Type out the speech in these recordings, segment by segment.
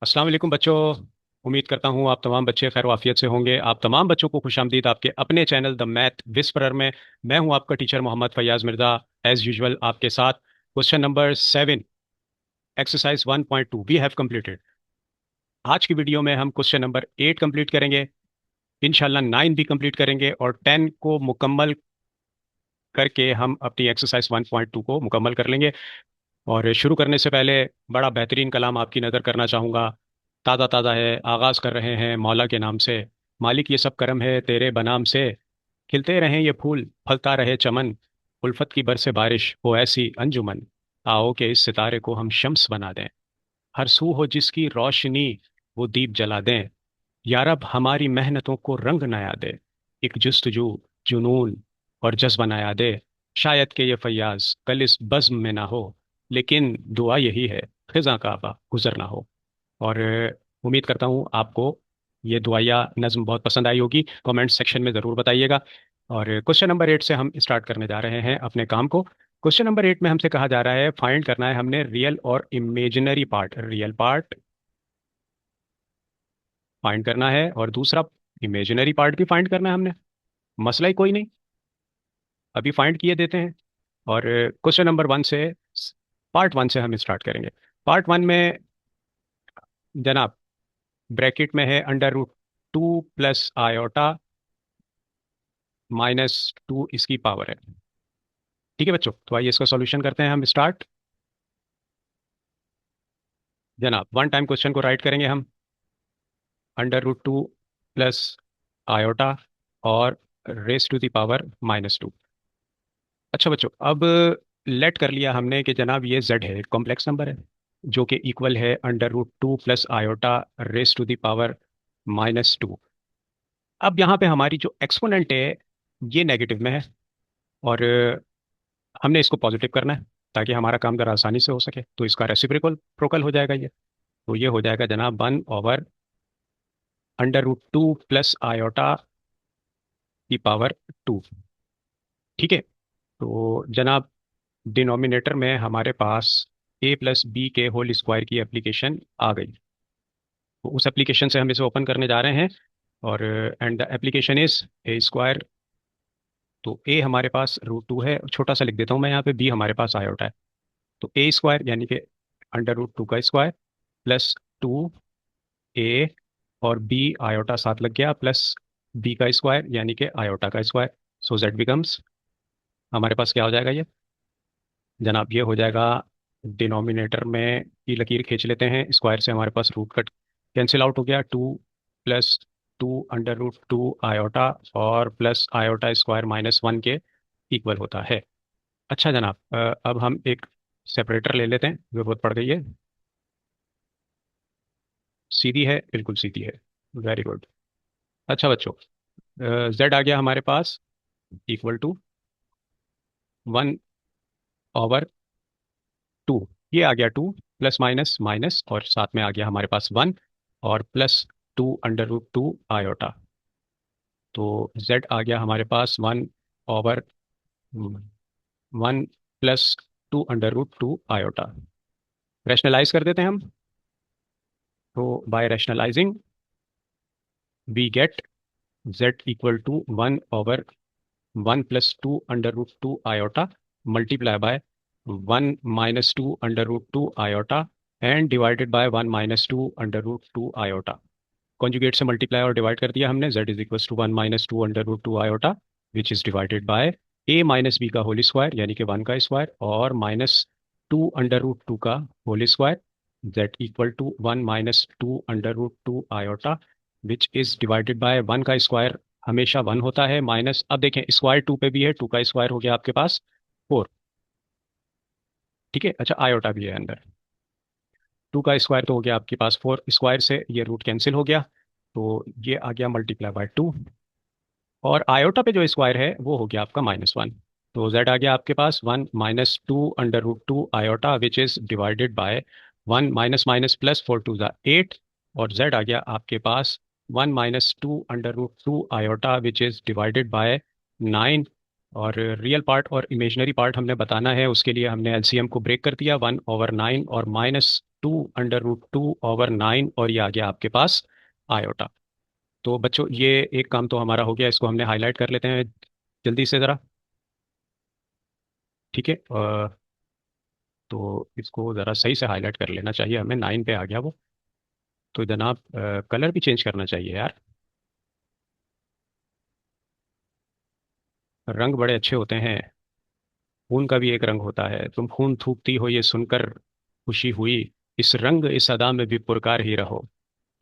अस्सलाम वालेकुम बच्चों। उम्मीद करता हूँ आप तमाम बच्चे खैर वाफियत से होंगे। आप तमाम बच्चों को खुशामदीद आपके अपने चैनल द मैथ विस्परर में। मैं हूँ आपका teacher Mohammad Faiyaz Mirza. As usual आपके साथ question number 7, exercise 1.2 we have completed. आज की वीडियो में हम क्वेश्चन नंबर 8 कंप्लीट करेंगे। इंशाल्लाह 9 भी कंप्लीट करेंगे और 10 को मुकम्मल करके हम अपनी एक्सरसाइज 1.2 को मुकम्मल कर लेंगे। और शुरू करने से पहले बड़ा बेहतरीन कलाम आपकी नज़र करना चाहूँगा। ताज़ा ताज़ा है, आगाज़ कर रहे हैं मौला के नाम से। मालिक ये सब करम है तेरे बनाम से। खिलते रहें ये फूल, फलता रहे चमन। उल्फत की बरसे बारिश हो ऐसी अंजुमन। आओ के इस सितारे को हम शम्स बना दें। हर सू हो जिसकी रोशनी, वो दीप जला दें। या रब हमारी मेहनतों को रंग नया दे। एक जुस्तजू, जुनून और जज्बा नया दे। शायद कि ये फैयाज कल इस बज़्म में ना हो, लेकिन दुआ यही है खिज़ां काबा गुजर ना हो। और उम्मीद करता हूँ आपको ये दुआया नज़्म बहुत पसंद आई होगी। कमेंट सेक्शन में ज़रूर बताइएगा। और क्वेश्चन नंबर 8 से हम स्टार्ट करने जा रहे हैं अपने काम को। क्वेश्चन नंबर 8 में हमसे कहा जा रहा है फाइंड करना है हमने रियल और imaginary part. Real part find करना है और दूसरा इमेजिनरी पार्ट भी फाइंड करना है हमने। मसला ही कोई नहीं, अभी फाइंड किए देते हैं। और क्वेश्चन नंबर 1 से, पार्ट 1 से हम स्टार्ट करेंगे। पार्ट 1 में जनाब ब्रैकेट में है अंडर रूट 2 प्लस आयोटा -2 इसकी पावर है। ठीक है बच्चों, तो आइए इसका सॉल्यूशन करते हैं हम स्टार्ट। जनाब वन टाइम क्वेश्चन को राइट करेंगे हम। अंडर रूट 2 प्लस आयोटा और रेस टू द पावर -2। अच्छा बच्चों, अब लेट कर लिया हमने कि जनाब ये z है, एक कॉम्प्लेक्स नंबर है जो कि इक्वल है under root 2 plus iota raise to the power -2। अब यहाँ पे हमारी जो एक्सपोनेंट है ये नेगेटिव में है और हमने इसको पॉजिटिव करना है ताकि हमारा काम ज़रा आसानी से हो सके। तो इसका रेसिप्रोकल प्रोकल हो जाएगा ये। तो ये हो जाएगा जनाब 1/√2 प्लस आयोटा की पावर 2। ठीक है, तो जनाब डिनोमिनेटर में हमारे पास a+b के होल स्क्वायर की एप्लीकेशन आ गई। तो उस एप्लीकेशन से हम इसे ओपन करने जा रहे हैं। और and the application is a²। तो a हमारे पास √2 है, छोटा सा लिख देता हूँ मैं यहाँ पे। b हमारे पास आयोटा है। तो a² यानी कि अंडर रूट 2 का स्क्वायर प्लस 2a और b आयोटा साथ लग गया प्लस b का स्क्वायर यानी कि आयोटा का स्क्वायर। सो z बिकम्स, हमारे पास क्या हो जाएगा ये जनाब, ये हो जाएगा डिनोमिनेटर में की लकीर खींच लेते हैं। स्क्वायर से हमारे पास रूट कट कैंसिल आउट हो गया। 2 + 2 अंडर रूट 2 आयोटा और प्लस आयोटा स्क्वायर -1 के इक्वल होता है। अच्छा जनाब, अब हम एक सेपरेटर ले लेते हैं, जरूरत पड़ गई है। सीधी है, बिल्कुल सीधी है। Very good. अच्छा बच्चों, z आ गया हमारे पास इक्वल टू 1/2। ये आ गया 2 प्लस माइनस माइनस और साथ में आ गया हमारे पास 1 और +2 अंडर रूट 2 आयोटा। तो z आ गया हमारे पास 1/1 + 2 अंडर रूट 2 आयोटा। रैशनलाइज कर देते हैं हम। तो by rationalising we get z equal to 1/1 + 2 under root 2 iota multiply by 1 - 2 under root 2 iota and divided by 1 - 2 under root 2 iota. Conjugate से मल्टीप्लाई और डिवाइड कर दिया हमने। z is equal to 1 - 2 under root 2 iota which is divided by a - b का whole square यानी कि 1 का square और -2 अंडर रूट 2 का whole square. z equal to 1 - 2 under root 2 iota which is divided by 1 का स्क्वायर हमेशा 1 होता है माइनस, अब देखें स्क्वायर 2 पे भी है, 2 का स्क्वायर हो गया आपके पास 4। ठीक है, अच्छा आयोटा भी है अंदर। 2 का स्क्वायर तो हो गया आपके पास 4, स्क्वायर से ये रूट कैंसिल हो गया। तो ये आ गया मल्टीप्लाई बाय 2 और आयोटा पे जो स्क्वायर है वो हो गया आपका -1। तो z आ गया आपके पास 1 - 2 under root 2 iota which is divided by 1 minus minus plus 4 × 2 = 8। और z आ गया आपके पास 1 - 2 under root 2 iota which is divided by 9। और रियल पार्ट और इमेजनरी पार्ट हमने बताना है, उसके लिए हमने एलसीएम को ब्रेक कर दिया। 1/9 और -2√2/9 और ये आ गया आपके पास आयोटा। तो बच्चों ये एक काम तो हमारा हो गया, इसको हमने हाईलाइट कर लेते हैं जल्दी से ज़रा। ठीक है, तो इसको ज़रा सही से हाईलाइट कर लेना चाहिए हमें। 9 पे आ गया वो। तो जनाब कलर भी चेंज करना चाहिए यार। रंग बड़े अच्छे होते हैं। खून का भी एक रंग होता है, तुम खून थूकती हो ये सुनकर खुशी हुई, इस रंग इस अदा में भी पुरकार ही रहो।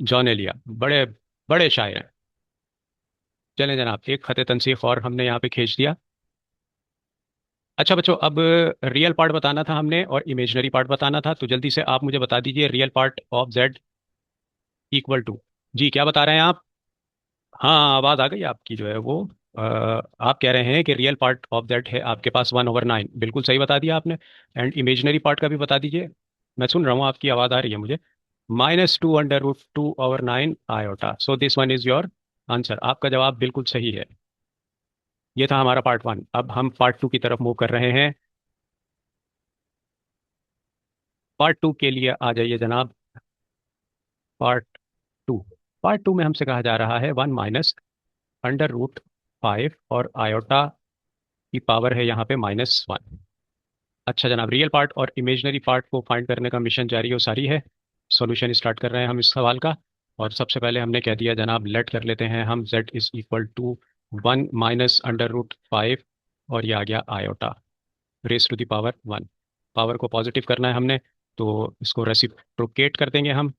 जॉन एलिया, बड़े बड़े शायर हैं। चलें जनाब, एक खत तनसीख और हमने यहाँ पे खींच दिया। अच्छा बच्चों, अब रियल पार्ट बताना था हमने और इमेजिनरी पार्ट बताना था, तो जल्दी से आप मुझे बता दीजिए real part of Z equal to. जी क्या बता रहे हैं आप? हाँ आवाज़ आ गई आपकी जो है वो। आप कह रहे हैं कि रियल पार्ट ऑफ जेड है आपके पास 1/9, बिल्कुल सही बता दिया आपने। एंड इमेजिनरी पार्ट का भी बता दीजिए। मैं सुन रहा हूँ, आपकी आवाज़ आ रही है मुझे। -2√2/9 iota. So this one is your answer. आपका जवाब बिल्कुल सही है। ये था हमारा पार्ट वन। अब हम पार्ट टू की तरफ मूव कर रहे हैं। पार्ट टू के लिए आ जाइए जनाब। Part two. पार्ट टू में हमसे कहा जा रहा है 1 - √5 और आयोटा की पावर है यहाँ पे -1। अच्छा जनाब, रियल पार्ट और इमेजिनरी पार्ट को फाइंड करने का मिशन जारी और सारी है। सॉल्यूशन स्टार्ट कर रहे हैं हम इस सवाल का। और सबसे पहले हमने कह दिया जनाब, लेट कर लेते हैं हम z इज इक्वल टू 1 - √5 और ये आ गया iota raise to the power 1। Power को पॉजिटिव करना है हमने, तो इसको रेसिप्रोकेट कर देंगे हम,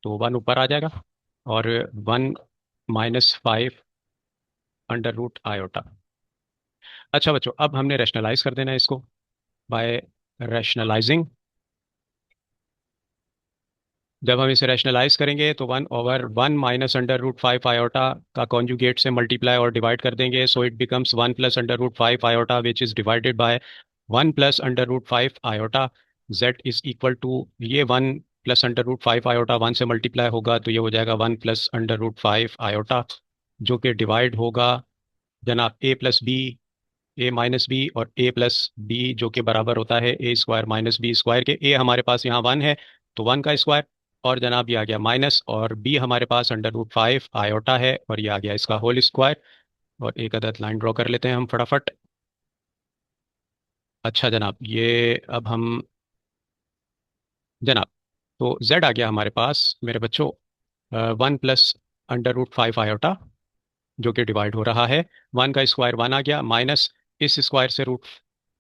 तो 1 ऊपर आ जाएगा। और 1 - 5 √आयोटा। अच्छा बच्चों, अब हमने रैशनलाइज कर देना है इसको बाय रैशनलाइजिंग। जब हम इसे रैशनलाइज करेंगे तो 1/1 -√5 आयोटा का कॉन्जुगेट से मल्टीप्लाई और डिवाइड कर देंगे, so it becomes 1 +√5 iota which is divided by 1 +√5 iota. Z is equal to, ये 1 +√5 आयोटा 1 से मल्टीप्लाई होगा तो ये हो जाएगा 1 +√5 आयोटा, जो कि डिवाइड होगा जनाब a+b, a-b और a+b, जो कि बराबर होता है a² - b² के। a हमारे पास यहाँ 1 है, तो 1 का स्क्वायर। और जनाब ये आ गया माइनस, और b हमारे पास √5 आयोटा है और ये आ गया इसका होल स्क्वायर। और एक अदद लाइन ड्रॉ कर लेते हैं हम फटाफट। अच्छा जनाब, ये अब हम जनाब, तो z आ गया हमारे पास मेरे बच्चों 1 +√5 आयोटा, जो कि डिवाइड हो रहा है। 1 का स्क्वायर 1 आ गया, माइनस इस स्क्वायर से रूट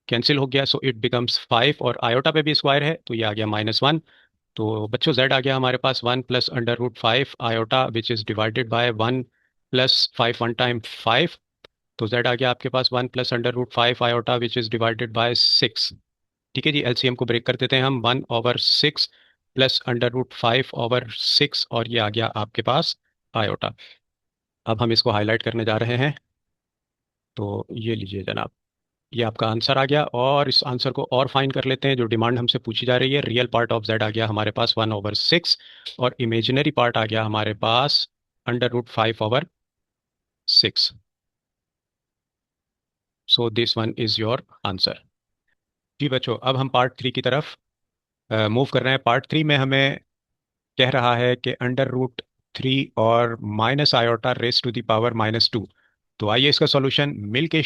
कैंसिल हो गया, सो इट बिकम्स 5, और आयोटा पे भी स्क्वायर है तो ये आ गया -1। तो बच्चों z आ गया हमारे पास 1 +√5 iota which is divided by 1 + 5, 1 time 5। तो z आ गया आपके पास 1 +√5 iota which is divided by 6। ठीक है जी, एलसीएम को ब्रेक कर देते हैं हम। 1/6 +√5/6 और ये आ गया आपके पास आयोटा। अब हम इसको हाईलाइट करने जा रहे हैं, तो ये लीजिए जनाब, ये आपका आंसर आ गया। और इस आंसर को और फाइन कर लेते हैं, जो डिमांड हमसे पूछी जा रही है। रियल पार्ट ऑफ जेड आ गया हमारे पास 1/6 और इमेजिनरी पार्ट आ गया हमारे पास √5/6। So this one is your answer. जी बच्चों, अब हम पार्ट थ्री की तरफ मूव कर रहे हैं। पार्ट थ्री में हमें कह रहा है कि √3 और minus iota raise to the power -2। तो आइए इसका सॉल्यूशन मिल के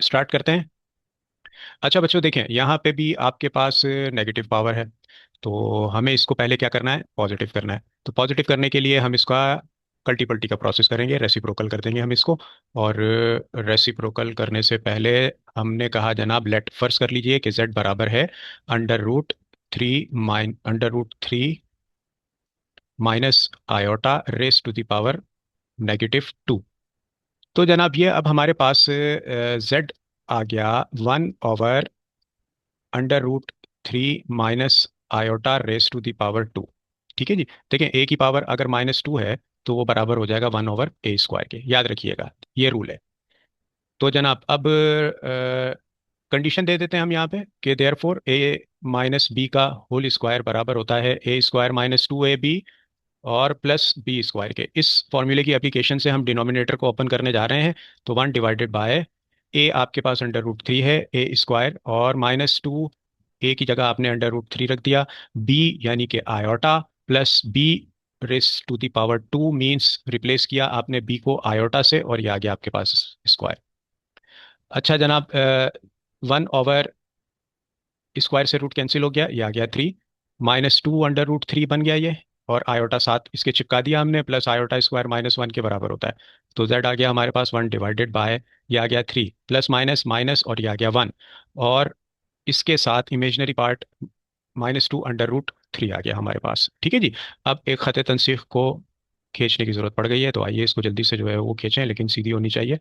स्टार्ट करते हैं। अच्छा बच्चों देखें, यहाँ पे भी आपके पास नेगेटिव पावर है, तो हमें इसको पहले क्या करना है, पॉजिटिव करना है। तो पॉजिटिव करने के लिए हम इसका कल्टी पल्टी का प्रोसेस करेंगे, रेसिप्रोकल कर देंगे हम इसको। और रेसिप्रोकल करने से पहले हमने कहा जनाब, लेट फर्स्ट कर लीजिए कि z बराबर है √3 minus iota raise to the power -2। तो जनाब ये अब हमारे पास z आ गया 1/√3 minus iota raise to the power 2। ठीक है जी, देखें a की पावर अगर -2 है तो वो बराबर हो जाएगा 1/a² के, याद रखिएगा ये रूल है। तो जनाब अब कंडीशन दे देते हैं हम यहाँ पे कि देयर फोर a - b का होल स्क्वायर बराबर होता है a² - 2ab और प्लस b² के। इस फॉर्मूले की एप्लीकेशन से हम डिनोमिनेटर को ओपन करने जा रहे हैं, तो 1 डिवाइडेड बाय a आपके पास √3 है a² और -2 ए की जगह आपने अंडर रूट 3 रख दिया, बी यानी कि iota plus b raise to the power 2 means replace किया आपने बी को आयोटा से, और ये आ गया आपके पास स्क्वायर। अच्छा जनाब, 1/, स्क्वायर से रूट कैंसिल हो गया, ये आ गया 3, -2 अंडर रूट 3 बन गया ये, और आयोटा साथ इसके चिपका दिया हमने, प्लस आयोटा स्क्वायर -1 के बराबर होता है। तो जेड आ गया हमारे पास 1 डिवाइडेड बाय, ये आ गया 3, प्लस माइनस माइनस, और ये आ गया 1, और इसके साथ इमेजनरी पार्ट -2 अंडर रूट 3 आ गया हमारे पास। ठीक है जी। अब एक खत तनसीख को खींचने की जरूरत पड़ गई है, तो आइए इसको जल्दी से जो है वो खींचें, लेकिन सीधी होनी चाहिए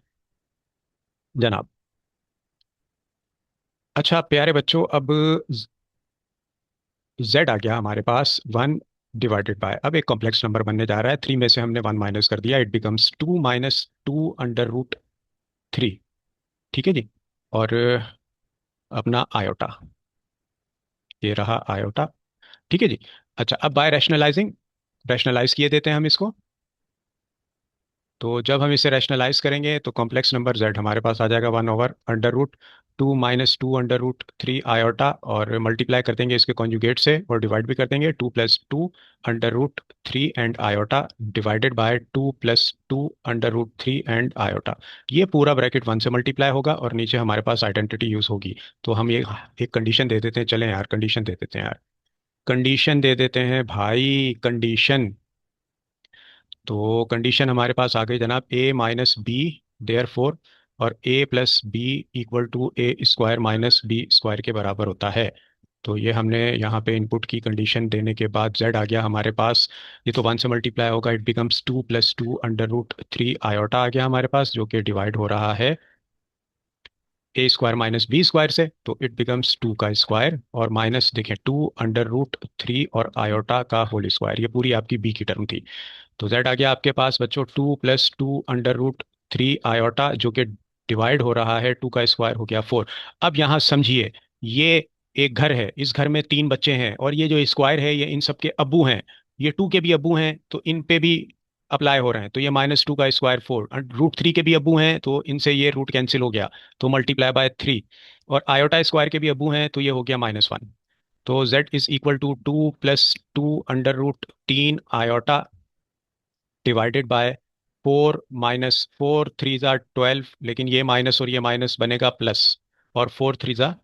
जनाब। अच्छा प्यारे बच्चों, अब z आ गया हमारे पास 1 डिवाइडेड बाय, अब एक कॉम्प्लेक्स नंबर बनने जा रहा है, 3 में से हमने 1 माइनस कर दिया, इट बिकम्स 2 - 2 अंडर रूट 3। ठीक है जी। और अपना आयोटा, ये रहा आयोटा। ठीक है जी। अच्छा अब बाय रैशनलाइजिंग, रैशनलाइज किए देते हैं हम इसको। तो जब हम इसे रैशनलाइज करेंगे तो कॉम्प्लेक्स नंबर z हमारे पास आ जाएगा 1/√2 - 2 अंडर रूट 3 आयोटा, और मल्टीप्लाई कर देंगे इसके कॉन्जुगेट से, और डिवाइड भी कर देंगे, 2 + 2 under root 3 and iota divided by 2 + 2 under root 3 and iota. ये पूरा ब्रैकेट 1 से मल्टीप्लाई होगा, और नीचे हमारे पास आइडेंटिटी यूज होगी। तो हम ये एक कंडीशन दे देते हैं, चलें यार कंडीशन दे देते हैं यार, कंडीशन दे देते हैं भाई, कंडीशन। तो कंडीशन हमारे पास आ गई जनाब, a - b देयर फोर, और a + b = a² - b² के बराबर होता है। तो ये हमने यहाँ पे इनपुट की कंडीशन देने के बाद z आ गया हमारे पास, ये तो 1 से मल्टीप्लाई होगा, it becomes 2 + 2 under root 3 iota आ गया हमारे पास, जो कि डिवाइड हो रहा है a² - b² से, तो इट बिकम्स 2 का स्क्वायर, और माइनस देखें 2 अंडर रूट 3 और आयोटा का होल स्क्वायर, ये पूरी आपकी b की टर्म थी। तो z आ गया आपके पास बच्चों 2 + 2 अंडर रूट 3 आयोटा, जो कि डिवाइड हो रहा है 2 का स्क्वायर हो गया 4। अब यहाँ समझिए, ये एक घर है, इस घर में 3 बच्चे हैं, और ये जो स्क्वायर है ये इन सबके अब्बू हैं, ये 2 के भी अब्बू हैं, तो इन पे भी अप्लाई हो रहे हैं, तो ये -2 का स्क्वायर 4, √3 के भी अब्बू हैं, तो इनसे ये रूट कैंसिल हो गया, तो मल्टीप्लाई बाय 3, और आयोटा स्क्वायर के भी अब्बू हैं, तो ये हो गया -1। तो z = 2 + 2 under root 3 iota divided by 4 - 4 3 = 12, लेकिन ये माइनस और ये माइनस बनेगा प्लस, और 4 3 =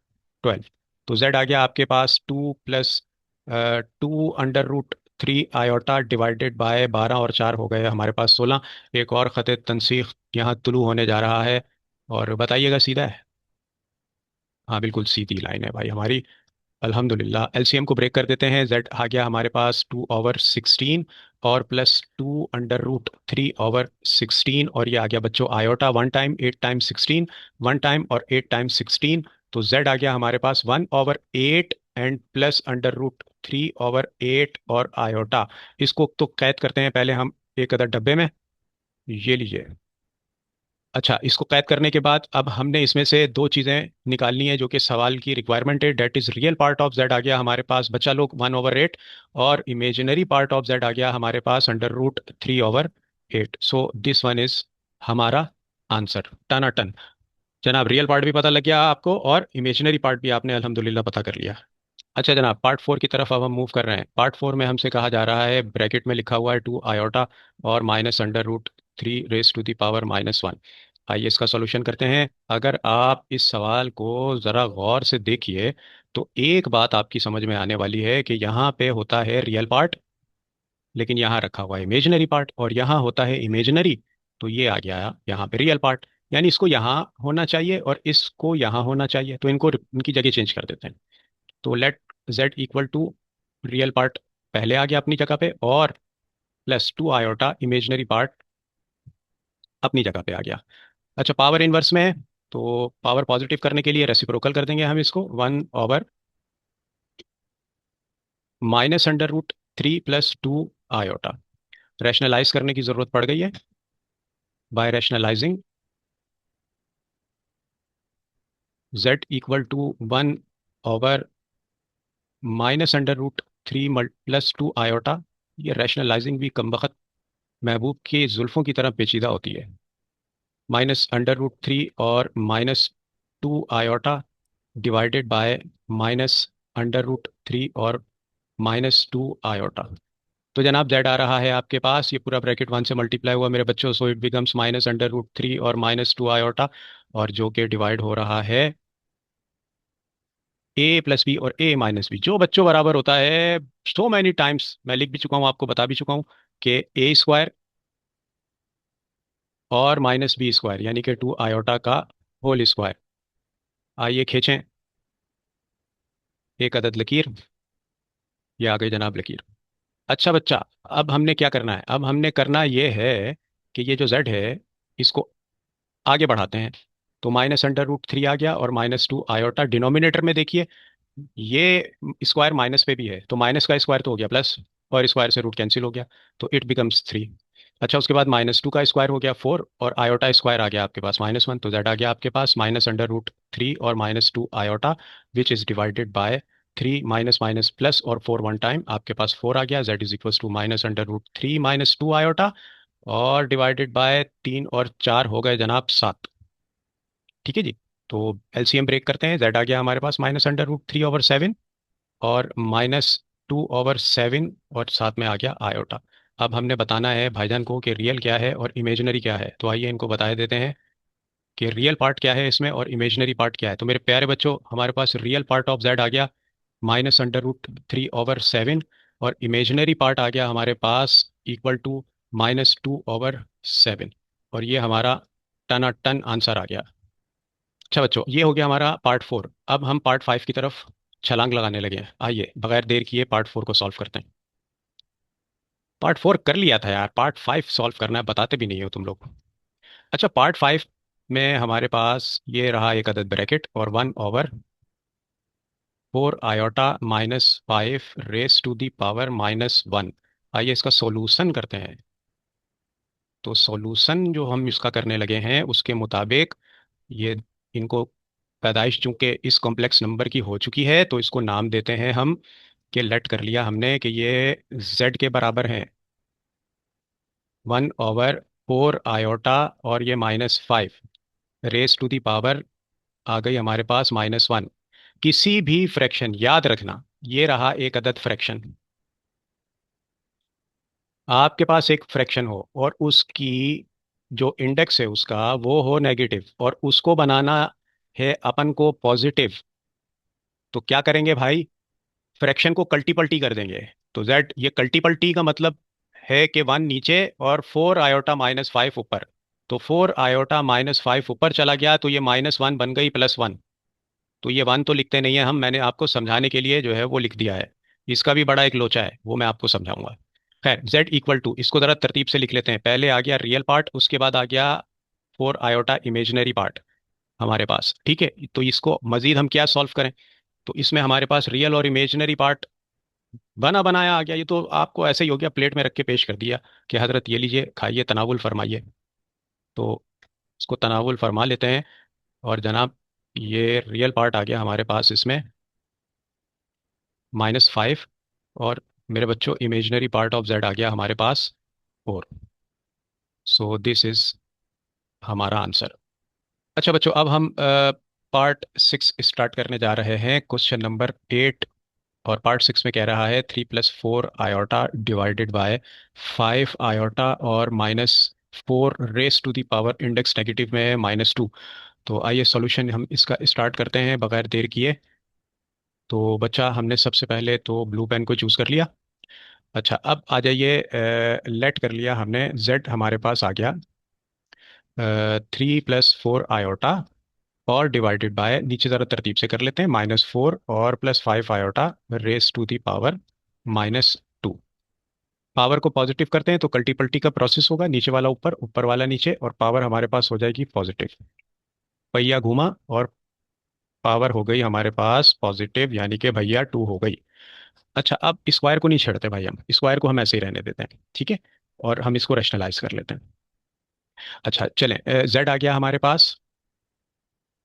12। तो z आ गया आपके पास 2 + 2 under root 3 iota divided by 12, और 4 हो गए हमारे पास 16। एक और ख़त तनसीख यहाँ तुलू होने जा रहा है, और बताइएगा सीधा है? हाँ बिल्कुल सीधी लाइन है भाई हमारी। अल्हम्दुलिल्लाह, एलसीएम को ब्रेक कर देते हैं, z आ गया हमारे पास 2/16, और प्लस 2 अंडर रूट 3/16, और ये आ गया बच्चों आयोटा 1 टाइम 8 टाइम 16, 1 टाइम और 8 टाइम 16। तो z आ गया हमारे पास 1/8 एंड प्लस अंडर रूट 3/8 और आयोटा। इसको तो कैद करते हैं पहले हम एक अदर डब्बे में, ये लीजिए। अच्छा इसको कैद करने के बाद अब हमने इसमें से दो चीज़ें निकालनी है जो कि सवाल की रिक्वायरमेंट है, that is real part of Z आ गया हमारे पास बचा लोग 1/8, और इमेजिनरी पार्ट ऑफ जेड आ गया हमारे पास under root 3/8। So this one is हमारा आंसर, टनाटन। जनाब रियल पार्ट भी पता लग गया आपको, और इमेजिनरी पार्ट भी आपने अल्हम्दुलिल्लाह पता कर लिया। अच्छा जनाब पार्ट 4 की तरफ अब हम मूव कर रहे हैं। पार्ट 4 में हमसे कहा जा रहा है, ब्रैकेट में लिखा हुआ है 2 आयोटा और -√3 ⁻1। आइए इसका सॉल्यूशन करते हैं। अगर आप इस सवाल को ज़रा गौर से देखिए, तो एक बात आपकी समझ में आने वाली है कि यहाँ पे होता है रियल पार्ट, लेकिन यहाँ रखा हुआ है इमेजिनरी पार्ट, और यहाँ होता है इमेजिनरी, तो ये आ गया यहाँ पे रियल पार्ट। यानी इसको यहाँ होना चाहिए और इसको यहाँ होना चाहिए, तो इनको इनकी जगह चेंज कर देते हैं। तो लेट z = रियल पार्ट पहले आ गया अपनी जगह पे, और प्लस 2 आयोटा इमेजिनरी पार्ट अपनी जगह पे आ गया। अच्छा पावर इनवर्स में है, तो पावर पॉजिटिव करने के लिए रेसिप्रोकल कर देंगे हम इसको, 1/-√3 + 2 आयोटा। रैशनलाइज करने की जरूरत पड़ गई है, बाय रैशनलाइजिंग z = 1/-√3 + 2 आयोटा। ये रैशनलाइजिंग भी कमबख्त महबूब की जुल्फों की तरह पेचीदा होती है। -√3 और -2 iota divided by under root 3 और -2 आयोटा। तो जनाब जेड आ रहा है आपके पास, ये पूरा ब्रैकेट 1 से मल्टीप्लाई हुआ मेरे बच्चों, सो इट बिकम्स -√3 और -2 आयोटा, और जो कि डिवाइड हो रहा है a+b और a-b, जो बच्चों बराबर होता है, सो मैनी टाइम्स मैं लिख भी चुका हूँ, आपको बता भी चुका हूँ, कि a² और -b², यानी कि 2 आयोटा का होल स्क्वायर। आइए खींचें एक अदद लकीर। ये आ गई जनाब लकीर। अच्छा बच्चा, अब हमने क्या करना है? अब हमने करना ये है कि ये जो z है, इसको आगे बढ़ाते हैं। तो -√3 आ गया, और -2 आयोटा डिनोमिनेटर में देखिए, ये स्क्वायर माइनस पे भी है, तो माइनस का स्क्वायर तो हो गया प्लस, और स्क्वायर से रूट कैंसिल हो गया, तो इट बिकम्स 3। अच्छा, उसके बाद -2 का स्क्वायर हो गया 4, और आयोटा स्क्वायर आ गया आपके पास -1, तो जेड आ गया आपके पास -√3 और -2 iota, which is divided by 3, minus minus plus और 4 वन टाइम, आपके पास 4 आ गया। Z is equal to -√3 -2 iota, और डिवाइडेड बाय 3 और 4 हो गए जनाब 7। ठीक है जी। तो एलसीएम ब्रेक करते हैं, जेड आ गया हमारे पास -√3/7 और -2/7, और साथ में आ गया आयोटा। अब हमने बताना है भाईजान को कि रियल क्या है और इमेजिनरी क्या है, तो आइए इनको बता देते हैं कि रियल पार्ट क्या है इसमें और इमेजिनरी पार्ट क्या है। तो मेरे प्यारे बच्चों, हमारे पास रियल पार्ट ऑफ जेड आ गया -√3/7, और इमेजिनरी पार्ट आ गया हमारे पास इक्वल टू -2/7, और ये हमारा टना टन आंसर आ गया। अच्छा बच्चों, ये हो गया हमारा पार्ट 4। अब हम पार्ट 5 की तरफ छलांग लगाने लगे हैं। आइए बगैर देर किए पार्ट 4 को सॉल्व करते हैं। पार्ट 4 कर लिया था यार, पार्ट 5 सॉल्व करना है, बताते भी नहीं हो तुम लोग। अच्छा, पार्ट 5 में हमारे पास ये रहा एक अदद ब्रैकेट, और 1/4 iota -5 raise to the power -1। आइए इसका सॉल्यूशन करते हैं। तो सॉल्यूशन जो हम इसका करने लगे हैं उसके मुताबिक, ये इनको पैदाइश चूंकि इस कॉम्प्लेक्स नंबर की हो चुकी है, तो इसको नाम देते हैं हम, कि लेट कर लिया हमने कि ये z के बराबर है 1/4 आयोटा, और ये -5 रेस टू दी पावर आ गई हमारे पास -1। किसी भी फ्रैक्शन, याद रखना, ये रहा एक अदद फ्रैक्शन, आपके पास एक फ्रैक्शन हो और उसकी जो इंडेक्स है उसका वो हो नेगेटिव, और उसको बनाना है अपन को पॉजिटिव, तो क्या करेंगे भाई? फ्रैक्शन को कल्टी पल्टी कर देंगे। तो जेड, ये कल्टी पल्टी का मतलब है कि 1 नीचे और 4 आयोटा -5 ऊपर। तो 4 आयोटा -5 ऊपर चला गया, तो ये -1 बन गई +1। तो ये 1 तो लिखते नहीं है हम, मैंने आपको समझाने के लिए जो है वो लिख दिया है। इसका भी बड़ा एक लोचा है, वो मैं आपको समझाऊंगा। खैर, जेड इक्वल टू, इसको ज़रा तरतीब से लिख लेते हैं। पहले आ गया रियल पार्ट, उसके बाद आ गया 4 आयोटा इमेजिनरी पार्ट हमारे पास। ठीक है, तो इसको मजीद हम क्या सॉल्व करें? तो इसमें हमारे पास रियल और इमेजिनरी पार्ट बना बनाया आ गया। ये तो आपको ऐसे ही हो गया, प्लेट में रख के पेश कर दिया कि हजरत ये लीजिए, खाइए, तनावुल फरमाइए। तो इसको तनावुल फरमा लेते हैं, और जनाब ये रियल पार्ट आ गया हमारे पास इसमें -5, और मेरे बच्चों इमेजिनरी पार्ट ऑफ जेड आ गया हमारे पास 4। सो दिस इज हमारा आंसर। अच्छा बच्चों, अब हम पार्ट 6 स्टार्ट करने जा रहे हैं, क्वेश्चन नंबर 8। और पार्ट 6 में कह रहा है 3+4 आयोटा डिवाइडेड बाय 5 आयोटा और -4 raise to the power, index negative में है -2। तो आइए सॉल्यूशन हम इसका स्टार्ट करते हैं बगैर देर किए। तो बच्चा, हमने सबसे पहले तो ब्लू पेन को चूज़ कर लिया। अच्छा, अब आ जाइए, लेट कर लिया हमने, z हमारे पास आ गया 3+4 आयोटा, और डिवाइडेड बाय, नीचे ज़रा तरतीब से कर लेते हैं, -4 और +5 iota raise to the power -2। Power को पॉजिटिव करते हैं तो कल्टी पल्टी का प्रोसेस होगा, नीचे वाला ऊपर, ऊपर वाला नीचे, और पावर हमारे पास हो जाएगी पॉजिटिव। पहिया घूमा और पावर हो गई हमारे पास पॉजिटिव, यानी कि भैया 2 हो गई। अच्छा, अब स्क्वायर को नहीं छेड़ते भाई, हम स्क्वायर को हम ऐसे ही रहने देते हैं, ठीक है, और हम इसको रैशनलाइज कर लेते हैं। अच्छा चलें, जेड आ गया हमारे पास,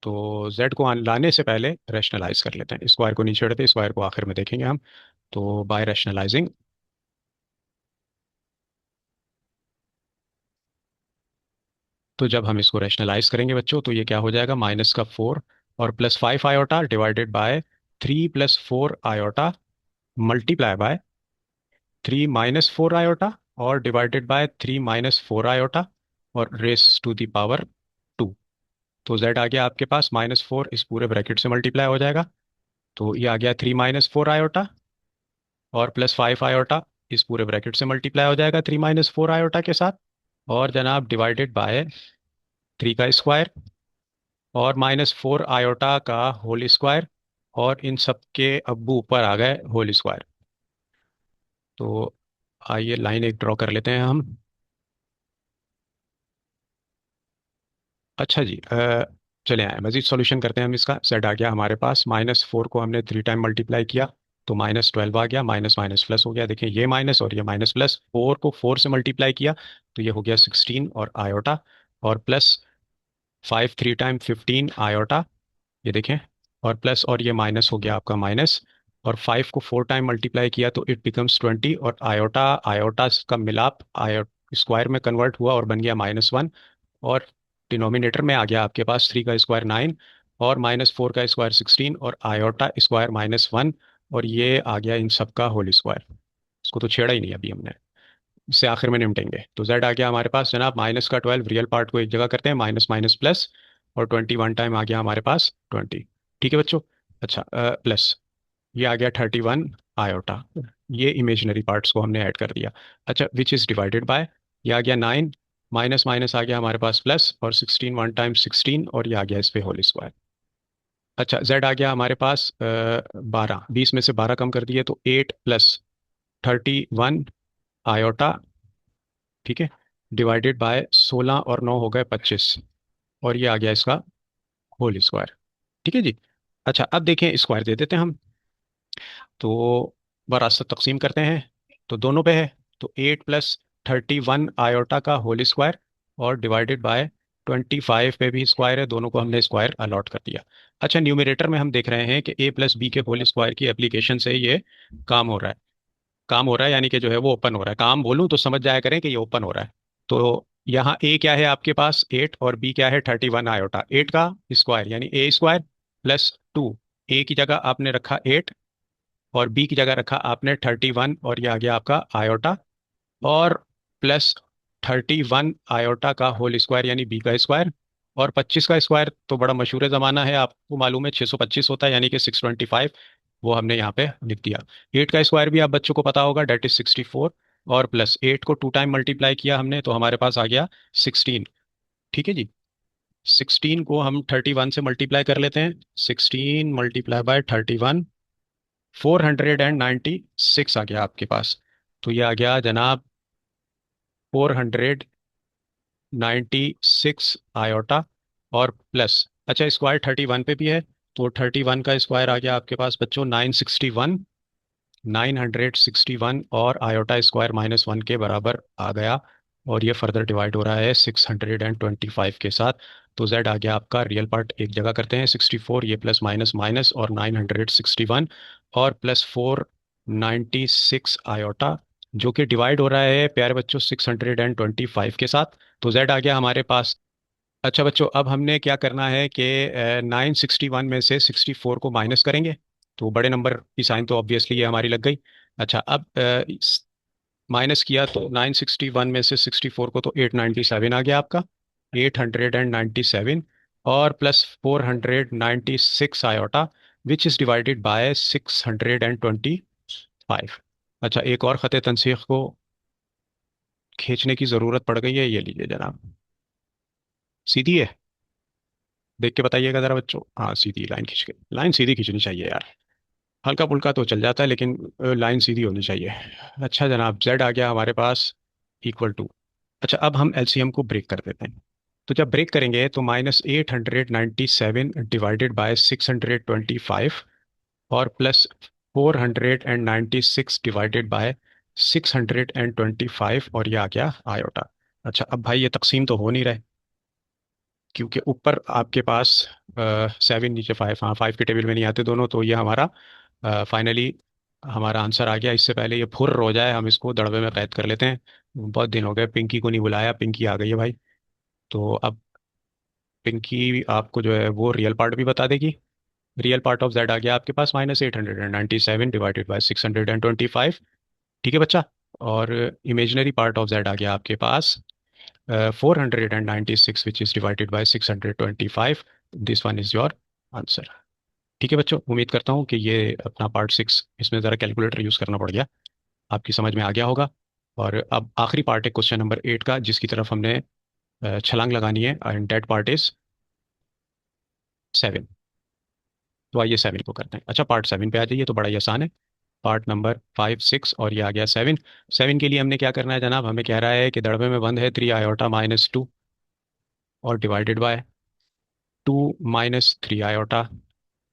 तो जेड को लाने से पहले रैशनलाइज कर लेते हैं। स्क्वायर को नहीं छेड़ते, स्क्वायर को आखिर में देखेंगे हम। तो बाय रैशनलाइजिंग, तो जब हम इसको रैशनलाइज करेंगे बच्चों, तो ये क्या हो जाएगा, -4 और +5 iota divided by 3 + 4 iota multiply bye 3 - 4 iota और डिवाइडेड बाय 3 - 4 आयोटा और रेस टू द पावर 2। तो z आ गया आपके पास -4, इस पूरे ब्रैकेट से मल्टीप्लाई हो जाएगा। तो ये आ गया 3 - 4 आयोटा और +5 आयोटा, इस पूरे ब्रैकेट से मल्टीप्लाई हो जाएगा 3 - 4 आयोटा के साथ। और जनाब डिवाइडेड बाय 3 का स्क्वायर और -4 आयोटा का होल स्क्वायर, और इन सब के अब्बू ऊपर आ गए होल स्क्वायर। तो आइए लाइन एक ड्रॉ कर लेते हैं हम। अच्छा जी, चले आए मजीद सॉल्यूशन करते हैं हम इसका। सेट आ गया हमारे पास, -4 को हमने 3 टाइम मल्टीप्लाई किया तो -12 आ गया, माइनस माइनस प्लस हो गया। देखिए ये माइनस और ये माइनस प्लस, 4 को 4 से मल्टीप्लाई किया तो ये हो गया 16 और आयोटा, और प्लस 5 3 टाइम 15 आयोटा, ये देखें, और प्लस और ये माइनस हो गया आपका माइनस, और 5 को 4 टाइम मल्टीप्लाई किया तो इट बिकम्स 20, और आयोटा आयोटा का मिलाप आयो स्क्वायर में कन्वर्ट हुआ और बन गया -1, और डिनोमिनेटर में आ गया आपके पास 3 का स्क्वायर 9 और -4 का स्क्वायर 16 और आयोटा स्क्वायर -1, और ये आ गया इन सब का होल स्क्वायर। इसको तो छेड़ा ही नहीं अभी हमने, इससे आखिर में निपटेंगे। तो z आ गया हमारे पास जनाब -12, रियल पार्ट को एक जगह करते हैं, माइनस माइनस प्लस, और 21 टाइम आ गया हमारे पास 20। ठीक है बच्चों। अच्छा प्लस ये आ गया 31 आयोटा, ये इमेजिनरी पार्ट्स को हमने ऐड कर दिया। अच्छा विच इज़ डिवाइडेड बाय, ये आ गया 9, माइनस माइनस आ गया हमारे पास प्लस, और 16 1 टाइम 16, और ये आ गया इस पे होल स्क्वायर। अच्छा z आ गया हमारे पास 12, 20 में से 12 कम कर दिए तो 8 + 31 आयोटा, ठीक है, डिवाइडेड बाय 16 और 9 हो गए 25, और ये आ गया इसका होल स्क्वायर। ठीक है जी। अच्छा अब देखें स्क्वायर दे देते हैं हम, तो बरासत तकसीम करते हैं, तो दोनों पे है, तो 8 + 31 आयोटा का होल स्क्वायर और डिवाइडेड बाय 25 पे भी स्क्वायर है, दोनों को हमने स्क्वायर अलॉट कर दिया। अच्छा न्यूमरेटर में हम देख रहे हैं कि a + b के होल स्क्वायर की एप्लीकेशन से ये काम हो रहा है। काम हो रहा है यानी कि जो है वो ओपन हो रहा है, काम बोलूँ तो समझ जाया करें कि ये ओपन हो रहा है। तो यहाँ ए क्या है आपके पास 8 और बी क्या है 31 आयोटा। 8 का स्क्वायर यानी a² +2, ए की जगह आपने रखा 8 और बी की जगह रखा आपने 31, और ये आ गया आपका आयोटा, और +31 आयोटा का होल स्क्वायर यानी बी का स्क्वायर, और 25 का स्क्वायर तो बड़ा मशहूर ज़माना है, आपको मालूम है 625 होता है यानी कि 625, वो हमने यहाँ पे लिख दिया। 8 का स्क्वायर भी आप बच्चों को पता होगा, डेट इज 64, और प्लस 8 को 2 टाइम मल्टीप्लाई किया हमने तो हमारे पास आ गया 16। ठीक है जी। 16 को हम 31 से मल्टीप्लाई कर लेते हैं, 16 × 31 496 आ गया आपके पास। तो ये आ गया जनाब 496 आयोटा और प्लस, अच्छा स्क्वायर 31 पे भी है, तो 31 का स्क्वायर आ गया आपके पास बच्चों 961, 961, और आयोटा स्क्वायर -1 के बराबर आ गया, और ये फर्दर डिवाइड हो रहा है 625 के साथ। तो z आ गया आपका, रियल पार्ट एक जगह करते हैं, 64, ये प्लस माइनस माइनस, और 961 और +496 आयोटा, जो कि डिवाइड हो रहा है प्यारे बच्चों 625 के साथ। तो z आ गया हमारे पास। अच्छा बच्चों अब हमने क्या करना है कि 961 में से 64 को माइनस करेंगे, तो बड़े नंबर की साइन तो ऑब्वियसली ये हमारी लग गई। अच्छा अब माइनस किया तो 961 में से 64 को तो 897 आ गया आपका, 897, और +496 iota, which is divided by 625। अच्छा एक और ख़त तनसीख को खींचने की ज़रूरत पड़ गई है, ये लीजिए जनाब। सीधी है, देख के बताइएगा ज़रा बच्चों। हाँ सीधी लाइन खींच के, लाइन सीधी खींचनी चाहिए यार, हल्का फुल्का तो चल जाता है लेकिन लाइन सीधी होनी चाहिए। अच्छा जनाब जेड आ गया हमारे पास इक्वल टू, अच्छा अब हम एलसीएम को ब्रेक कर देते हैं। तो जब ब्रेक करेंगे तो -897 डिवाइडेड बाय 625 और +496 डिवाइडेड बाय 625, और ये आ गया आयोटा। अच्छा अब भाई ये तकसीम तो हो नहीं रहा है, क्योंकि ऊपर आपके पास 7 नीचे 5, हाँ 5 के टेबल में नहीं आते दोनों, तो ये हमारा फाइनली हमारा आंसर आ गया। इससे पहले ये फुर्र हो जाए हम इसको दड़बे में कैद कर लेते हैं। बहुत दिन हो गए पिंकी को नहीं बुलाया, पिंकी आ गई है भाई। तो अब पिंकी आपको जो है वो रियल पार्ट भी बता देगी, रियल पार्ट ऑफ जेड आ गया आपके पास -897 डिवाइडेड बाय 625। ठीक है बच्चा। और इमेजिनरी पार्ट ऑफ जेड आ गया आपके पास 496 विच is divided bye 625। This one is your answer. ठीक है बच्चों, उम्मीद करता हूँ कि ये अपना पार्ट 6 इसमें ज़रा कैलकुलेटर यूज़ करना पड़ गया, आपकी समझ में आ गया होगा। और अब आखिरी पार्ट है क्वेश्चन नंबर 8 का, जिसकी तरफ हमने छलांग लगानी है, एंड दैट पार्ट इज 7। तो आइए 7 को करते हैं। अच्छा, पार्ट 7 पे आ जाइए, तो बड़ा ही आसान है। पार्ट नंबर 5, 6 और ये आ गया 7। 7 के लिए हमने क्या करना है जनाब, हमें कह रहा है कि दड़बे में बंद है 3 i - 2 और डिवाइडेड बाय 2 - 3 i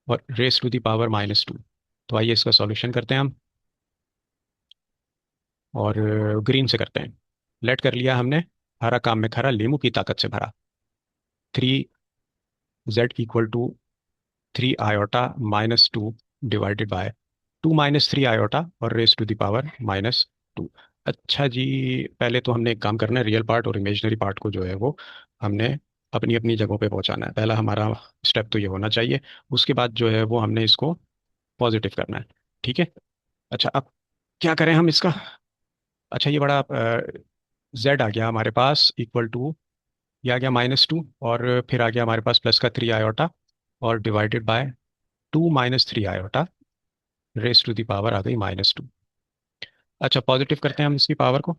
और रेस टू द पावर -2। तो आइए इसका सॉल्यूशन करते हैं हम, और ग्रीन से करते हैं। लेट कर लिया हमने, हरा काम में खरा, लेमू की ताकत से भरा। 3z = 3 i - 2 divided by 2 - 3 i और रेस टू द पावर -2। अच्छा जी, पहले तो हमने एक काम करना है, रियल पार्ट और इमेजिनरी पार्ट को जो है वो हमने अपनी अपनी जगहों पे पहुंचाना है। पहला हमारा स्टेप तो ये होना चाहिए। उसके बाद जो है वो हमने इसको पॉजिटिव करना है। ठीक है। अच्छा, अब क्या करें हम इसका। अच्छा, ये बड़ा जेड आ गया हमारे पास इक्वल टू, ये आ गया -2, और फिर आ गया हमारे पास प्लस का 3 i और divided by 2 - 3 i raise to the power आ गई -2। अच्छा, पॉजिटिव करते हैं हम इसकी पावर को,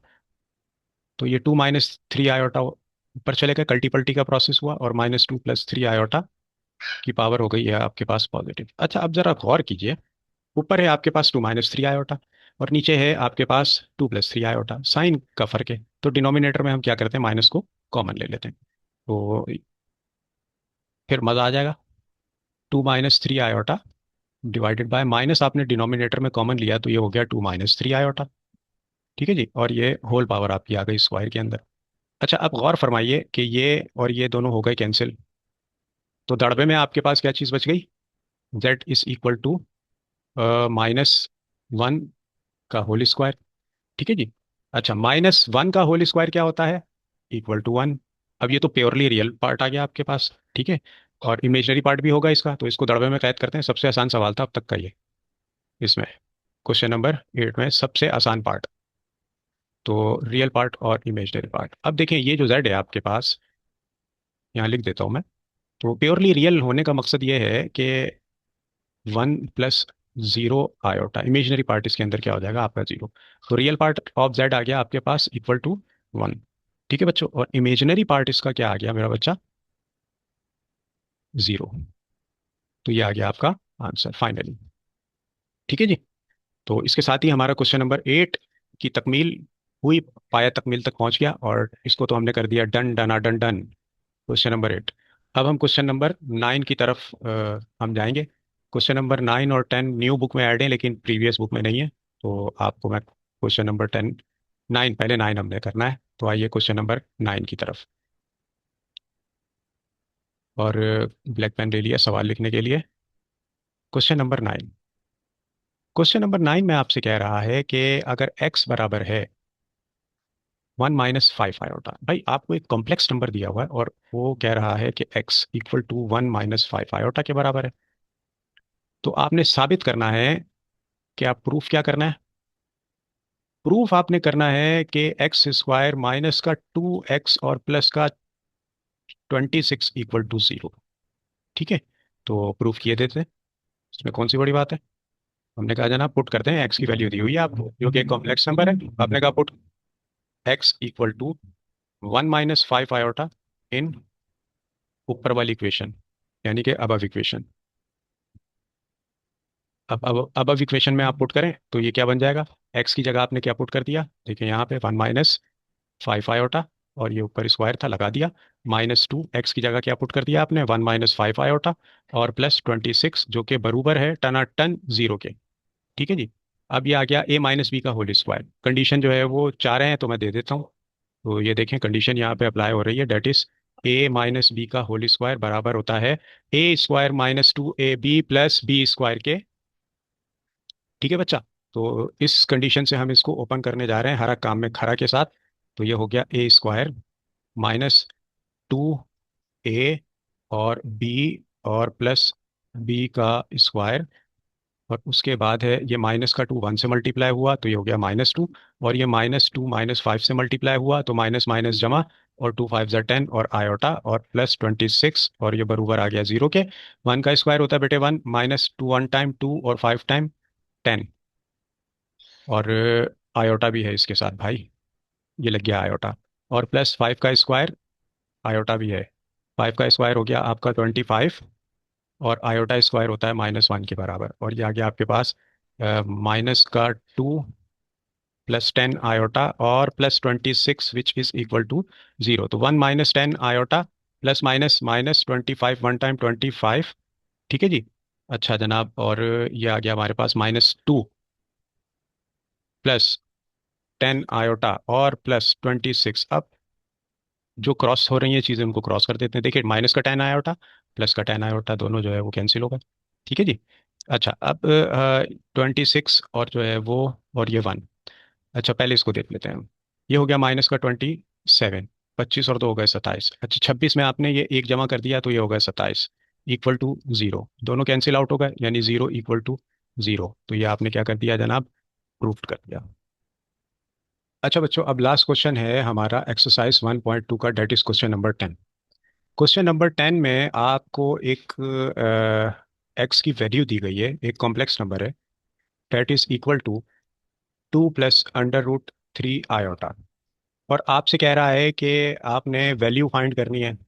तो ये 2 - 3 i ऊपर चले गए, कल्टी पल्टी का प्रोसेस हुआ, और -2 + 3 i की पावर हो गई है आपके पास पॉजिटिव। अच्छा, अब जरा गौर कीजिए, ऊपर है आपके पास 2 - 3 i और नीचे है आपके पास 2 + 3 i। साइन का फर्क है, तो डिनोमिनेटर में हम क्या करते हैं, माइनस को कॉमन ले लेते हैं, तो फिर मज़ा आ जाएगा। 2 - 3 i डिवाइडेड बाय, माइनस आपने डिनोमिनेटर में कॉमन लिया तो ये हो गया 2 - 3 i। ठीक है जी, और ये होल पावर आपकी आ गई स्क्वायर के अंदर। अच्छा, अब गौर फरमाइए कि ये और ये दोनों हो गए कैंसिल, तो दड़बे में आपके पास क्या चीज़ बच गई, z = -1 का होल स्क्वायर। ठीक है जी। अच्छा, -1 का होल स्क्वायर क्या होता है, =1। अब ये तो प्योरली रियल पार्ट आ गया आपके पास। ठीक है। और इमेजनरी पार्ट भी होगा इसका, तो इसको दड़बे में कैद करते हैं। सबसे आसान सवाल था अब तक का ये, इसमें क्वेश्चन नंबर 8 में सबसे आसान पार्ट। तो रियल पार्ट और इमेजनरी पार्ट, अब देखें ये जो जेड है आपके पास, यहाँ लिख देता हूँ मैं। तो प्योरली रियल होने का मकसद ये है कि 1 + 0 i, इमेजनरी पार्ट इसके अंदर क्या हो जाएगा आपका 0। तो रियल पार्ट ऑफ जेड आ गया आपके पास =1। ठीक है बच्चों, और इमेजनरी पार्ट इसका क्या आ गया मेरा बच्चा, 0। तो ये आ गया आपका आंसर फाइनली। ठीक है जी। तो इसके साथ ही हमारा क्वेश्चन नंबर 8 की तकमील हुई, पाया तकमील तक पहुंच गया, और इसको तो हमने कर दिया डन डना डन डन, क्वेश्चन नंबर 8। अब हम क्वेश्चन नंबर 9 की तरफ हम जाएंगे। क्वेश्चन नंबर 9 और 10 न्यू बुक में ऐड है, लेकिन प्रीवियस बुक में नहीं है। तो आपको मैं क्वेश्चन नंबर 10, 9, पहले 9 हमने करना है। तो आइए क्वेश्चन नंबर 9 की तरफ, और ब्लैक पेन ले लिया सवाल लिखने के लिए। क्वेश्चन नंबर 9, क्वेश्चन नंबर 9 में आपसे कह रहा है कि अगर x बराबर है 1 - 5 i। भाई आपको एक कॉम्प्लेक्स नंबर दिया हुआ है, और वो कह रहा है कि x = 1 - 5 i के बराबर है। तो आपने साबित करना है कि आप प्रूफ क्या करना है, प्रूफ आपने करना है कि x² माइनस का 2x और प्लस का 26 = 0। ठीक है। तो प्रूफ किए देते हैं, इसमें कौन सी बड़ी बात है। हमने कहा जनाब पुट करते हैं, x की वैल्यू दी हुई है आपको जो कि एक कॉम्प्लेक्स नंबर है। आपने कहा पुट x = 1 - 5 i इन ऊपर वाली इक्वेशन, यानी कि अब इक्वेशन। अब इक्वेशन में आप पुट करें तो ये क्या बन जाएगा, x की जगह आपने क्या पुट कर दिया, देखिए यहाँ पे 1 - 5 i, और ये ऊपर स्क्वायर था लगा दिया, -2, x की जगह क्या पुट कर दिया आपने, 1 - 5 i, और +26 जो कि बरूबर है टनाटन 0 के। ठीक है जी। अब ये आ गया a - b का होल स्क्वायर। कंडीशन जो है वो 4 है, तो मैं दे देता हूँ। तो ये देखें कंडीशन यहाँ पे अप्लाई हो रही है, डेट इज a - b का होल स्क्वायर बराबर होता है a² - 2ab + b² के। ठीक है बच्चा। तो इस कंडीशन से हम इसको ओपन करने जा रहे हैं हरा काम में खरा के साथ। तो ये हो गया a² - 2a और b और प्लस बी का स्क्वायर, और उसके बाद है ये माइनस का टू वन से मल्टीप्लाई हुआ तो ये हो गया -2, और ये -2 -5 से मल्टीप्लाई हुआ तो माइनस माइनस जमा, और 2 5 ज़ा 10 और आयोटा और +26, और ये बरूबर आ गया जीरो के। वन का स्क्वायर होता है बेटे वन, -2 वन टाइम टू और 5 टाइम 10, और आयोटा भी है इसके साथ भाई, ये लग गया आयोटा, और +5 का स्क्वायर, आयोटा भी है, 5 का स्क्वायर हो गया आपका 25, और आयोटा स्क्वायर होता है -1 के बराबर, और ये आ गया आपके पास माइनस का टू +10 आयोटा और +26 which is equal to zero. तो 1 - 10 iota plus minus -25 one time 25, ठीक है जी। अच्छा जनाब, और ये आ गया हमारे पास -2 +10 आयोटा और +26। अब जो क्रॉस हो रही है चीज़ें उनको क्रॉस कर देते हैं। देखिए माइनस का 10 आयोटा प्लस का 10 आयोटा दोनों जो है वो कैंसिल होगा, ठीक है जी। अच्छा अब 26 और जो है वो, और ये वन। अच्छा पहले इसको देख लेते हैं। ये हो गया -27, 25 और 2 हो गए 27। अच्छा 26 में आपने ये एक जमा कर दिया तो ये हो गया 27, इक्वल टू जीरो, दोनों कैंसिल आउट हो गए यानी जीरो इक्वल टू जीरो। तो ये आपने क्या कर दिया जनाब, प्रूफ कर दिया। अच्छा बच्चों, अब लास्ट क्वेश्चन है हमारा एक्सरसाइज 1.2 का, that is question number 10। Question number 10 में आपको एक एक्स की वैल्यू दी गई है, एक कॉम्प्लेक्स नंबर है, that is equal to 2 + √3 iota, और आपसे कह रहा है कि आपने वैल्यू फाइंड करनी है।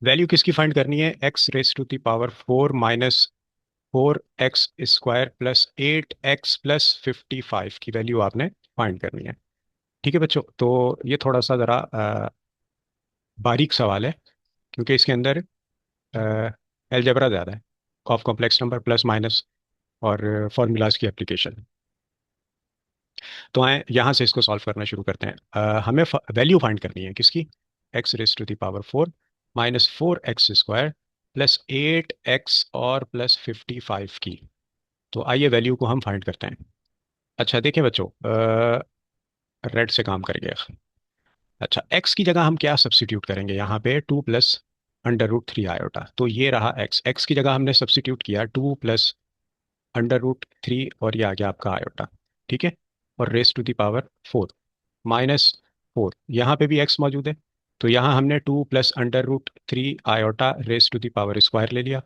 वैल्यू किसकी फाइंड करनी है, x⁻⁴ -4x² +8x + 55 की वैल्यू आपने फाइंड करनी है। ठीक है बच्चों, तो ये थोड़ा सा ज़रा बारीक सवाल है, क्योंकि इसके अंदर अलजेब्रा ज़्यादा है, of complex number plus minus और फॉर्मूलाज की एप्लीकेशन। तो आए यहाँ से इसको सॉल्व करना शुरू करते हैं। हमें वैल्यू फाइंड करनी है किसकी, x⁻⁴ -4x² +8x और +55 की। तो आइए वैल्यू को हम फाइंड करते हैं। अच्छा देखिए बच्चों, रेड से काम करेंगे। अच्छा x की जगह हम क्या सब्स्टिट्यूट करेंगे, यहाँ पे 2 + √3 आयोटा, तो ये रहा x। x की जगह हमने सब्स्टिट्यूट किया 2 + √3, और ये आ गया आपका आयोटा, ठीक है, और रेस टू द पावर 4 -4, यहाँ पे भी x मौजूद है, तो यहाँ हमने 2 + √3 iota raise to the power square ले लिया।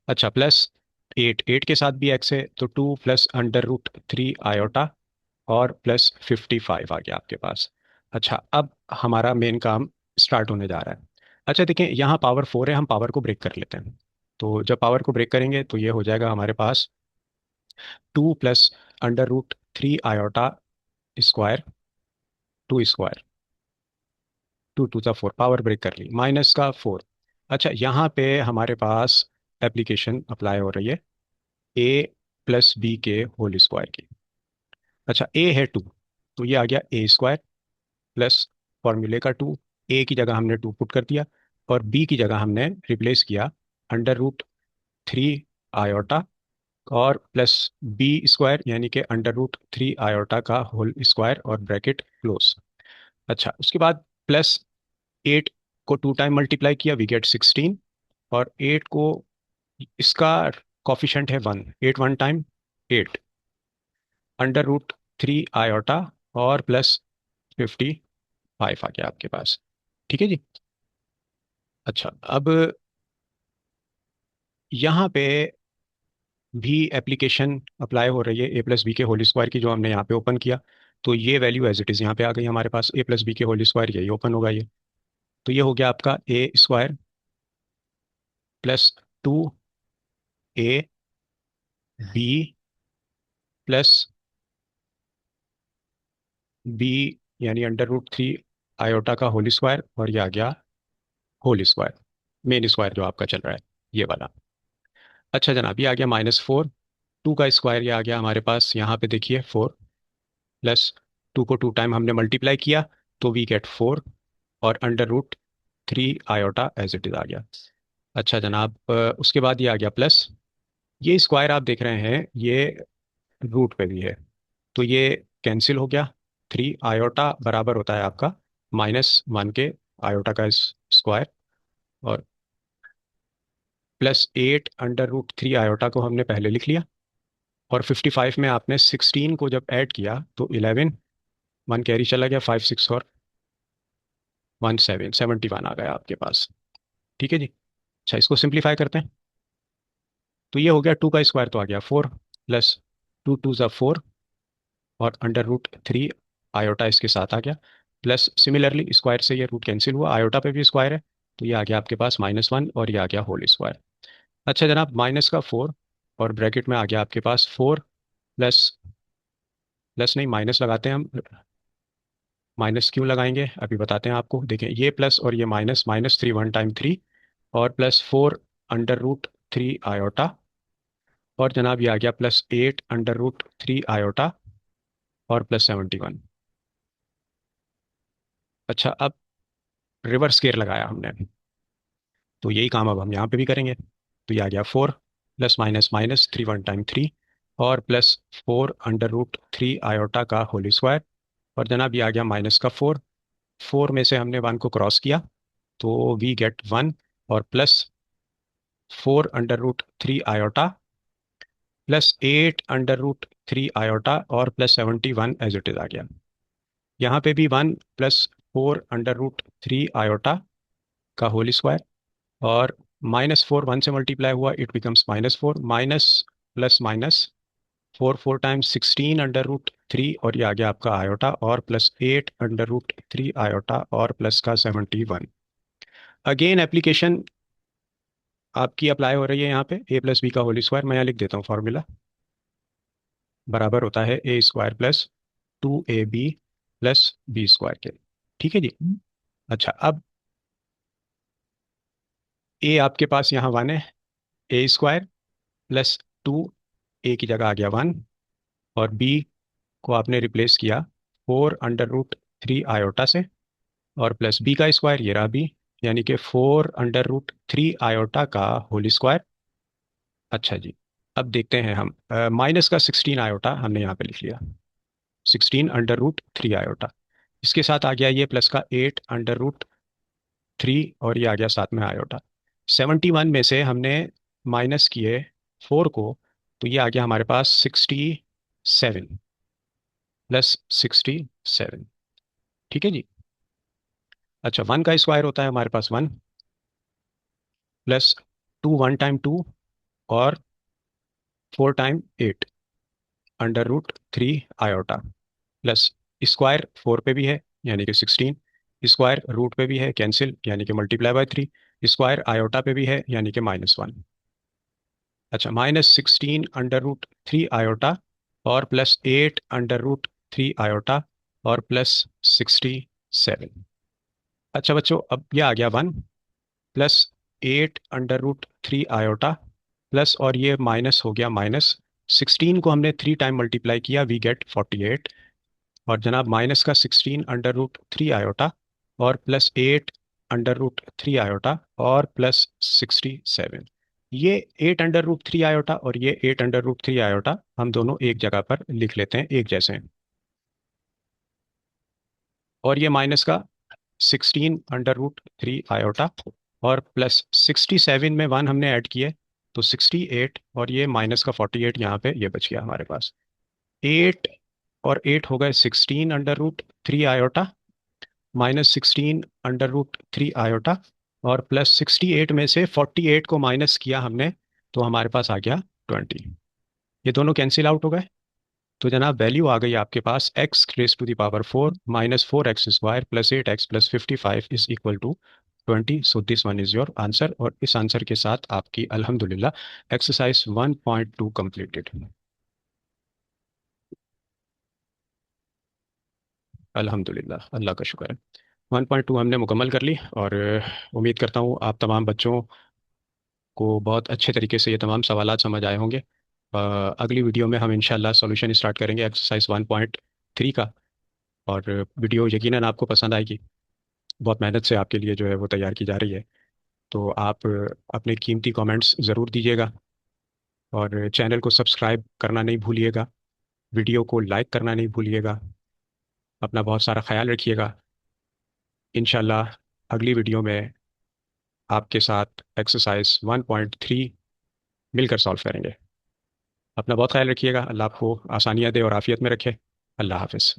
अच्छा प्लस 8 के साथ भी x है, तो 2 + √3 आयोटा और +55 आ गया आपके पास। अच्छा अब हमारा मेन काम स्टार्ट होने जा रहा है। अच्छा देखिए यहाँ पावर 4 है, हम पावर को ब्रेक कर लेते हैं। तो जब पावर को ब्रेक करेंगे तो ये हो जाएगा हमारे पास 2 + √3 iota square, 2 square, 2 × 4, power break कर ली, -4। अच्छा यहाँ पे हमारे पास एप्लीकेशन अप्लाई हो रही है a + b के होल स्क्वायर की। अच्छा a है 2, तो ये आ गया a² प्लस फॉर्मूले का 2, ए की जगह हमने 2 पुट कर दिया, और बी की जगह हमने रिप्लेस किया √3 आयोटा और प्लस b² यानी कि √3 आयोटा का होल स्क्वायर और ब्रैकेट क्लोज। अच्छा उसके बाद +8 को 2 टाइम मल्टीप्लाई किया, वी गेट 16, और 8 को, इसका कॉफिशेंट है 1, 8 वन टाइम 8, √3 आयोटा और +55 आ गया आपके पास, ठीक है जी। अच्छा अब यहाँ पे भी एप्लीकेशन अप्लाई हो रही है a + b के होल स्क्वायर की, जो हमने यहाँ पे ओपन किया, तो ये वैल्यू एज इट इज़ यहाँ पे आ गई हमारे पास, a + b के होल स्क्वायर, यही ओपन होगा ये। तो ये हो गया आपका a² +2ab +b यानी √3 आयोटा का होल स्क्वायर, और ये आ गया होल स्क्वायर, मेन स्क्वायर जो आपका चल रहा है ये वाला। अच्छा जनाब ये आ गया -4, 2 का स्क्वायर ये आ गया हमारे पास, यहाँ पे देखिए 4, प्लस 2 को 2 टाइम हमने मल्टीप्लाई किया तो वी गेट 4, और √3 आयोटा एज इट इज आ गया। अच्छा जनाब उसके बाद ये आ गया प्लस, ये स्क्वायर आप देख रहे हैं ये रूट पे भी है, तो ये कैंसिल हो गया। 3 आयोटा बराबर होता है आपका -1 के आयोटा का स्क्वायर, और प्लस 8 √3 आयोटा को हमने पहले लिख लिया, और 55 में आपने 16 को जब ऐड किया तो 11, 1 कैरी चला गया, 5 6 और 1 7, 71 आ गया आपके पास। ठीक है जी। अच्छा, इसको सिंप्लीफाई करते हैं। तो ये हो गया 2 का स्क्वायर तो आ गया 4, प्लस 2 2 ज़ा 4, और √3 आयोटा इसके साथ आ गया, प्लस सिमिलरली स्क्वायर से ये रूट कैंसिल हुआ, आयोटा पे भी स्क्वायर है, तो ये आ गया आपके पास -1, और ये आ गया होल स्क्वायर। अच्छा जनाब, माइनस का 4, और ब्रैकेट में आ गया आपके पास 4, प्लस, प्लस नहीं माइनस लगाते हैं हम। माइनस क्यों लगाएंगे अभी बताते हैं आपको। देखें, ये प्लस और ये माइनस, -3 1 टाइम 3, और प्लस 4 √3 आयोटा, और जनाब ये आ गया +8 √3 आयोटा, और +71। अच्छा, अब रिवर्स केयर लगाया हमने, तो यही काम अब हम यहाँ पे भी करेंगे। तो ये आ गया 4, प्लस माइनस माइनस 3 1 टाइम 3, और प्लस 4 √3 आयोटा का होल स्क्वायर, और जनाब ये आ गया माइनस का 4, 4 में से हमने 1 को क्रॉस किया तो वी गेट 1, और प्लस 4 √3 आयोटा, +8 √3 आयोटा, और +71 एज इट इज आ गया। यहाँ पे भी 1, प्लस 4 √3 आयोटा का होल स्क्वायर, और -4 1 से मल्टीप्लाई हुआ, it becomes -4, minus plus minus 4 4 times 16 √3, और ये आ गया आपका आयोटा, और +8 √3 आयोटा, और प्लस का 71। अगेन एप्लीकेशन आपकी अप्लाई हो रही है यहाँ पे, a + b का होल स्क्वायर। मैं यहाँ लिख देता हूँ फॉर्मूला, बराबर होता है a² + 2ab + b² के। ठीक है जी। अच्छा, अब a आपके पास यहाँ 1 है, a² + 2, a की जगह आ गया 1, और b को आपने रिप्लेस किया 4 √3 आयोटा से, और प्लस b का स्क्वायर, ये रहा b, यानी कि 4 √3 आयोटा का होल स्क्वायर। अच्छा जी, अब देखते हैं हम, माइनस का 16 आयोटा हमने यहाँ पे लिख लिया, 16 √3 आयोटा, इसके साथ आ गया ये प्लस का 8 √3, और ये आ गया साथ में आयोटा। 71 में से हमने माइनस किए 4 को, तो ये आ गया हमारे पास 67, +67। ठीक है जी। अच्छा, 1 का स्क्वायर होता है हमारे पास 1, प्लस 2 1 टाइम 2, और 4 टाइम 8 √3 आयोटा, प्लस स्क्वायर 4 पे भी है यानी कि 16, स्क्वायर रूट पे भी है कैंसिल यानी कि मल्टीप्लाई बाय 3, स्क्वायर आयोटा पे भी है यानी कि -1। अच्छा, -16 √3 आयोटा, और +8 √3 आयोटा, और +67। अच्छा बच्चों, अब यह आ गया 1, +8 √3 आयोटा, प्लस, और ये माइनस हो गया माइनस, 16 को हमने 3 टाइम मल्टीप्लाई किया, वी गेट 48, और जनाब माइनस का 16 √3 आयोटा, और +8 √3 आयोटा, और +67। ये 8 √3 आयोटा और ये 8 √3 आयोटा हम दोनों एक जगह पर लिख लेते हैं, एक जैसे हैं। और ये माइनस का 16 √3 आयोटा, और +67 में 1 हमने ऐड किए तो 68, और ये माइनस का 48 यहाँ पे ये बच गया हमारे पास। 8 और 8 हो गए 16 √3 आयोटा, -16 √3 आयोटा, और +68 में से 48 को माइनस किया हमने, तो हमारे पास आ गया 20। ये दोनों कैंसिल आउट हो गए, तो जनाब वैल्यू आ गई आपके पास x⁴ -4x² + 8x + 55 is equal to 20। So this one is your answer, और इस आंसर के साथ आपकी अल्हम्दुलिल्लाह एक्सरसाइज 1.2 कंप्लीटेड। अल्हम्दुलिल्लाह, अल्लाह का शुक्र है। 1.2 हमने मुकम्मल कर ली, और उम्मीद करता हूँ आप तमाम बच्चों को बहुत अच्छे तरीके से ये तमाम सवालात समझ आए होंगे। अगली वीडियो में हम इंशाल्लाह सॉल्यूशन स्टार्ट करेंगे एक्सरसाइज 1.3 का, और वीडियो यकीनन आपको पसंद आएगी। बहुत मेहनत से आपके लिए जो है वो तैयार की जा रही है। तो आप अपने कीमती कमेंट्स ज़रूर दीजिएगा, और चैनल को सब्सक्राइब करना नहीं भूलिएगा, वीडियो को लाइक करना नहीं भूलिएगा। अपना बहुत सारा ख्याल रखिएगा। इंशाल्लाह अगली वीडियो में आपके साथ एक्सरसाइज 1.3 मिलकर सॉल्व करेंगे। अपना बहुत ख्याल रखिएगा। अल्लाह आपको आसानियाँ दे और आफियत में रखे। अल्लाह हाफिज़।